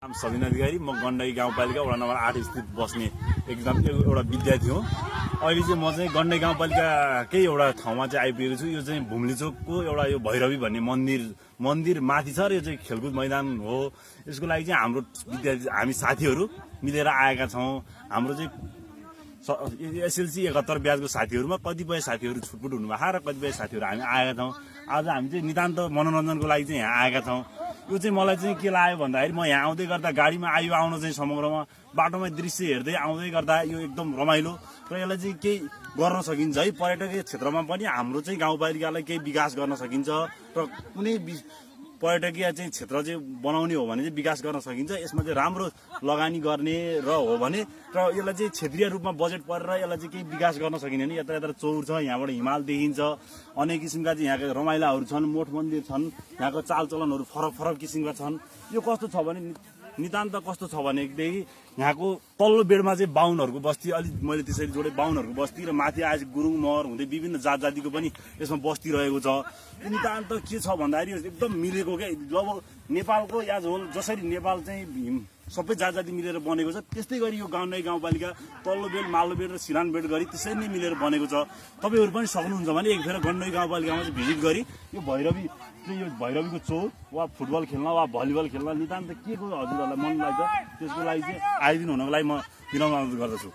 नाम सबिना अधिकारी। म गण्डकी गाउँपालिका वडा नम्बर 8 स्थित बस्ने एकदम एउटा विद्यार्थी हो। अहिले चाहिँ म चाहिँ गण्डकी गाउँपालिकाकै एउटा ठाउँमा चाहिँ आइपुगेको छु। यो चाहिँ भुम्लीचोकको एउटा यो भैरवी भन्ने मन्दिर माथि छ र यो चाहिँ खेलकुद मैदान हो। यसको लागि चाहिँ हाम्रो विद्यार्थी हामी साथीहरू मिलेर आएका छौँ। हाम्रो चाहिँ एसएलसी 71 ब्याचको साथीहरूमा कतिपय साथीहरू छुटपुट हुनुभएको र कतिपय साथीहरू हामी आएका छौँ। आज हामी चाहिँ नितान्त मनोरञ्जनको लागि चाहिँ यहाँ आएका छौँ। यो चाहिँ मलाई चाहिँ के लाग्यो भन्दाखेरि म यहाँ आउँदै गर्दा गाडीमा आउन चाहिँ समग्रमा बाटोमा दृश्य हेर्दै आउँदै गर्दा यो एकदम रमाइलो र यसलाई चाहिँ केही गर्न सकिन्छ है। पर्यटकीय क्षेत्रमा पनि हाम्रो चाहिँ गाउँपालिकालाई केही विकास गर्न सकिन्छ र कुनै पर्यटकीय चाहिँ क्षेत्र चाहिँ बनाउने हो भने चाहिँ विकास गर्न सकिन्छ। यसमा चाहिँ राम्रो लगानी गर्ने र हो भने र यसलाई चाहिँ क्षेत्रीय रूपमा बजेट परेर यसलाई चाहिँ केही विकास गर्न सकिने भने यता यता चौर छ, यहाँबाट हिमाल देखिन्छ, अनेक किसिमका चाहिँ यहाँका रमाइलाहरू छन्, मोठ मन्दिर छन्, यहाँको चालचलनहरू फरक फरक किसिमका छन्। यो कस्तो छ भने नितान्त कस्तो छ भनेदेखि यहाँको तल्लो बेडमा चाहिँ बाहुनहरूको बस्ती, अलिक मैले त्यसरी जोडेँ बाहुनहरूको बस्ती र माथि आएपछि गुरुङ महर हुँदै विभिन्न जात जातिको पनि यसमा बस्ती रहेको छ। नितान्त के छ भन्दाखेरि एकदम मिलेको क्या। लगभग नेपालको या जसरी नेपाल चाहिँ सबै जात जाति मिलेर बनेको छ त्यस्तै गरी यो गण्डकी गाउँपालिका तल्लो बेड, माल्लो बेड र सिरान बेड गरी त्यसरी नै मिलेर बनेको छ। तपाईँहरू पनि सक्नुहुन्छ भने एक फेर गण्डकी गाउँपालिकामा चाहिँ भिजिट गरी यो भैरवीको चौर वा फुटबल खेल्न वा भलिबल खेल्न नितान्त के को हजुरहरूलाई मन लाग्छ त्यसको लागि चाहिँ आइदिनु हुनको लागि म विनम्र अनुरोध गर्दछु।